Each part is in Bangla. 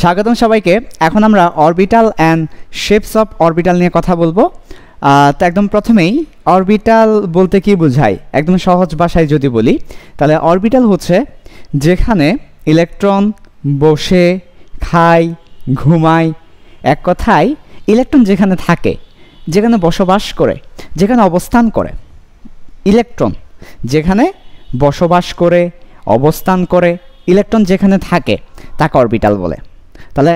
স্বাগতম সবাইকে। এখন আমরা orbital and shapes of orbital নিয়ে কথা বলবো। তো একদম প্রথমেই অরবিটাল বলতে কি বোঝায়, একদম সহজ ভাষায় যদি বলি তাহলে অরবিটাল হচ্ছে যেখানে ইলেকট্রন বসে, খায়, ঘুমায়, এক কথায় ইলেকট্রন যেখানে থাকে, যেখানে বসবাস করে, যেখানে অবস্থান করে, ইলেকট্রন যেখানে বসবাস করে, অবস্থান করে, ইলেকট্রন যেখানে থাকে তাকে অরবিটাল বলে। তাহলে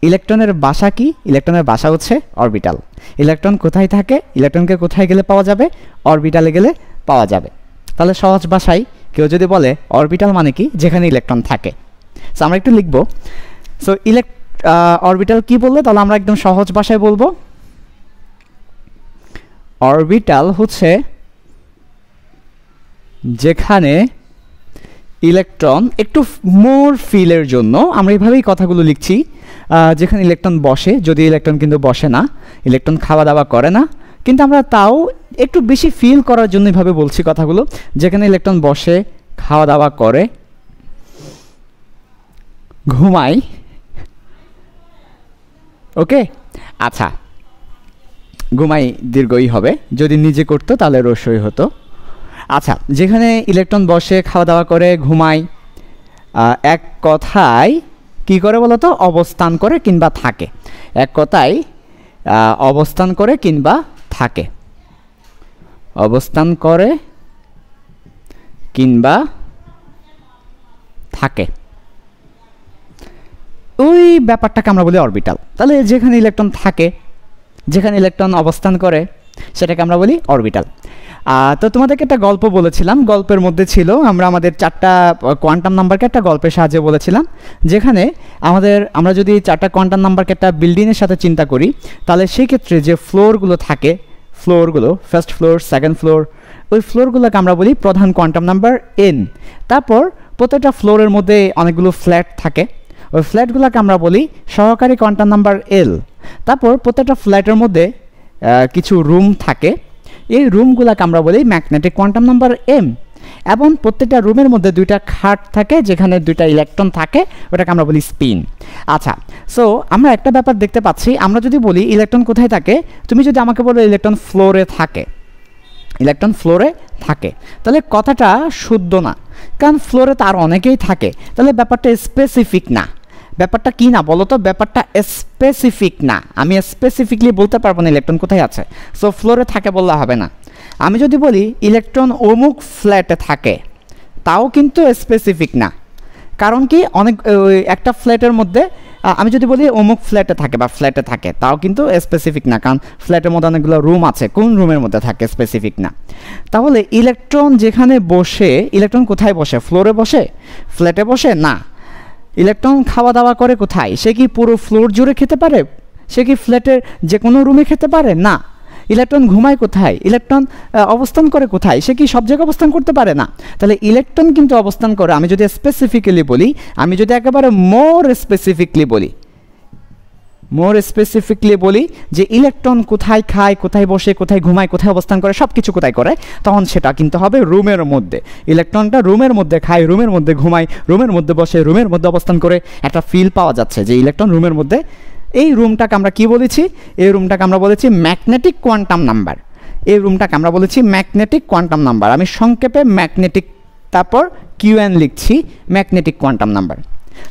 ইলেকট্রনের বাসা কি? ইলেকট্রনের বাসা হচ্ছে অরবিটাল। ইলেকট্রন কোথায় থাকে? ইলেকট্রনকে কোথায় গেলে পাওয়া যাবে? অরবিটালে গেলে পাওয়া যাবে। তাহলে সহজ ভাষায় কেউ যদি বলে অরবিটাল মানে কি? যেখানে ইলেকট্রন থাকে। সো আমরা একটু লিখব। সো অরবিটাল কি বললে তাহলে আমরা একদম সহজ ভাষায় বলবো অরবিটাল হচ্ছে যেখানে ইলেকট্রন, একটু মোর ফিলের জন্য আমরা এইভাবেই কথাগুলো লিখছি, যেখানে ইলেকট্রন বসে, যদি ইলেকট্রন কিন্তু বসে না, ইলেকট্রন খাওয়া দাওয়া করে না, কিন্তু আমরা তাও একটু বেশি ফিল করার জন্য এইভাবে বলছি কথাগুলো, যেখানে ইলেকট্রন বসে, খাওয়া দাওয়া করে, ঘুমায়। ওকে, আচ্ছা, ঘুমাই দীর্ঘই হবে, যদি নিজে করতো তাহলে রস্যই হতো। আচ্ছা, যেখানে ইলেকট্রন বসে, খাওয়া দাওয়া করে, ঘুমায়, এক কথায় কি করে বলো তো? অবস্থান করে কিংবা থাকে। এক কথায় অবস্থান করে কিংবা থাকে, অবস্থান করে কিংবা থাকে, ওই ব্যাপারটাকে আমরা বলি অরবিটাল। তাহলে যেখানে ইলেকট্রন থাকে, যেখানে ইলেকট্রন অবস্থান করে, সেটাকে আমরা বলি অরবিটাল। তো তোমাদেরকে একটা গল্প বলেছিলাম, গল্পের মধ্যে ছিল আমরা আমাদের 4টা কোয়ান্টাম নাম্বারকে একটা গল্পের সাহায্যে বলেছিলাম, যেখানে আমরা যদি 4টা কোয়ান্টাম নাম্বারকে একটা বিল্ডিংয়ের সাথে চিন্তা করি, তাহলে সেই ক্ষেত্রে যে ফ্লোরগুলো থাকে, ফ্লোরগুলো ফার্স্ট ফ্লোর, সেকেন্ড ফ্লোর, ওই ফ্লোরগুলোকে আমরা বলি প্রধান কোয়ান্টাম নাম্বার এন। তারপর প্রত্যেকটা ফ্লোরের মধ্যে অনেকগুলো ফ্ল্যাট থাকে, ওই ফ্ল্যাটগুলোকে আমরা বলি সহকারী কোয়ান্টাম নাম্বার এল। তারপর প্রত্যেকটা ফ্ল্যাটের মধ্যে কিছু রুম থাকে, এই রুমগুলোকে আমরা বলি ম্যাগনেটিক কোয়ান্টাম নাম্বার এম। এবং প্রত্যেকটা রুমের মধ্যে 2টা খাট থাকে, যেখানে 2টা ইলেকট্রন থাকে, ওটাকে আমরা বলি স্পিন। আচ্ছা, সো আমরা একটা ব্যাপার দেখতে পাচ্ছি, আমরা যদি বলি ইলেকট্রন কোথায় থাকে, তুমি যদি আমাকে বলো ইলেকট্রন ফ্লোরে থাকে, ইলেকট্রন ফ্লোরে থাকে, তাহলে কথাটা শুদ্ধ না, কারণ ফ্লোরে তো আর অনেকেই থাকে, তাহলে ব্যাপারটা স্পেসিফিক না। ব্যাপারটা কি না বলো তো? ব্যাপারটা স্পেসিফিক না। আমি স্পেসিফিকলি বলতে পারবো না ইলেকট্রন কোথায় আছে, সো ফ্লোরে থাকে বললে হবে না। আমি যদি বলি ইলেকট্রন অমুক ফ্ল্যাটে থাকে, তাও কিন্তু স্পেসিফিক না। কারণ কি, একটা ফ্ল্যাটের মধ্যে আমি যদি বলি অমুক ফ্ল্যাটে থাকে বা ফ্ল্যাটে থাকে, তাও কিন্তু স্পেসিফিক না, কারণ ফ্ল্যাটের মধ্যে অনেকগুলো রুম আছে, কোন রুমের মধ্যে থাকে স্পেসিফিক না। তাহলে ইলেকট্রন যেখানে বসে, ইলেকট্রন কোথায় বসে? ফ্লোরে বসে? ফ্ল্যাটে বসে? না। ইলেকট্রন খাওয়া দাওয়া করে কোথায়? সে কি পুরো ফ্লোর জুড়ে খেতে পারে? সে কি ফ্ল্যাটের যে কোনো রুমে খেতে পারে? না। ইলেকট্রন ঘুমায় কোথায়? ইলেকট্রন অবস্থান করে কোথায়? সে কি সব জায়গায় অবস্থান করতে পারে? না। তাহলে ইলেকট্রন কিন্তু অবস্থান করে, আমি যদি স্পেসিফিক্যালি বলি, আমি যদি একেবারে মোর স্পেসিফিকলি বলি যে ইলেকট্রন কোথায় খায়, কোথায় বসে, কোথায় ঘুমায়, কোথায় অবস্থান করে, সব কিছু কোথায় করে, তখন সেটা কিন্তু হবে রুমের মধ্যে। ইলেকট্রনটা রুমের মধ্যে খায়, রুমের মধ্যে ঘুমায়, রুমের মধ্যে বসে, রুমের মধ্যে অবস্থান করে, একটা ফিল পাওয়া যাচ্ছে যে ইলেকট্রন রুমের মধ্যে। এই রুমটাকে আমরা কি বলেছি? এই রুমটাকে আমরা বলেছি ম্যাগনেটিক কোয়ান্টাম নাম্বার। এই রুমটাকে আমরা বলেছি ম্যাগনেটিক কোয়ান্টাম নাম্বার। আমি সংক্ষেপে ম্যাগনেটিক, তারপর কিউএন লিখছি, ম্যাগনেটিক কোয়ান্টাম নাম্বার।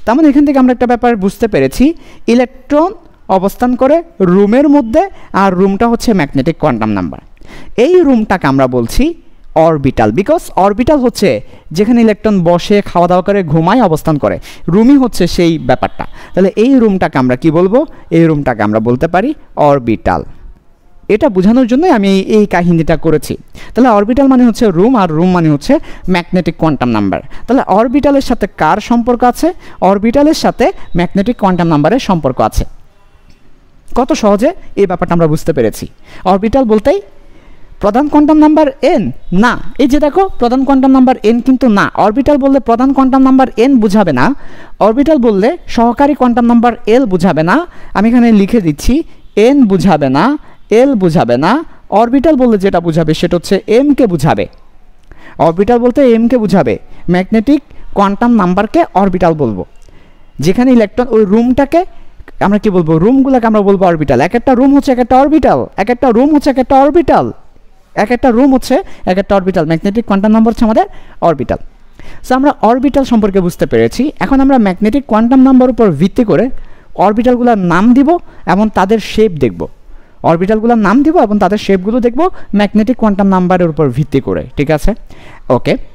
তার মানে এখান থেকে আমরা একটা ব্যাপার বুঝতে পেরেছি, ইলেকট্রন অবস্থান করে রুমের মধ্যে, আর রুমটা হচ্ছে ম্যাগনেটিক কোয়ান্টাম নাম্বার। এই রুমটাকে আমরা বলছি অরবিটাল, বিকজ অরবিটাল হচ্ছে যেখানে ইলেকট্রন বসে, খাওয়া দাওয়া করে, ঘুমায়, অবস্থান করে, রুমই হচ্ছে সেই ব্যাপারটা। তাহলে এই রুমটাকে আমরা কি বলবো? এই রুমটাকে আমরা বলতে পারি অরবিটাল। এটা বোঝানোর জন্যই আমি এই কাহিনীটা করেছি। তাহলে অরবিটাল মানে হচ্ছে রুম, আর রুম মানে হচ্ছে ম্যাগনেটিক কোয়ান্টাম নাম্বার। তাহলে অরবিটালের সাথে কার সম্পর্ক আছে? অরবিটালের সাথে ম্যাগনেটিক কোয়ান্টাম নাম্বারের সম্পর্ক আছে। কত সহজে এই ব্যাপারটা আমরা বুঝতে পেরেছি। অরবিটাল বলতেই প্রধান কোয়ান্টাম নাম্বার এন না, এই যে দেখো প্রধান কোয়ান্টাম নাম্বার এন কিন্তু না। অরবিটাল বললে প্রধান কোয়ান্টাম নাম্বার এন বুঝাবে না, অরবিটাল বললে সহকারী কোয়ান্টাম নাম্বার এল বুঝাবে না। আমি এখানে লিখে দিচ্ছি, এন বুঝাবে না, এল বুঝাবে না। অরবিটাল বললে যেটা বুঝাবে সেটা হচ্ছে এম কে বুঝাবে। অরবিটাল বলতে এম কে বুঝাবে, ম্যাগনেটিক কোয়ান্টাম নাম্বারকে অরবিটাল বলবো। যেখানে ইলেকট্রন, ওই রুমটাকে আমরা কি বলবো, রুমগুলোকে আমরা বলবো অরবিটাল। এক একটা রুম হচ্ছে এক একটা অরবিটাল, এক একটা রুম হচ্ছে এক একটা অরবিটাল, এক একটা রুম হচ্ছে এক একটা অরবিটাল। ম্যাগনেটিক কোয়ান্টাম নাম্বার হচ্ছে আমাদের অরবিটাল। সো আমরা অরবিটাল সম্পর্কে বুঝতে পেরেছি। এখন আমরা ম্যাগনেটিক কোয়ান্টাম নাম্বার উপর ভিত্তি করে অরবিটালগুলোর নাম দিব এবং তাদের শেপ দেখব। অরবিটালগুলোর নাম দিব এবং তাদের শেপগুলো দেখব ম্যাগনেটিক কোয়ান্টাম নাম্বারের উপর ভিত্তি করে, ঠিক আছে? ওকে।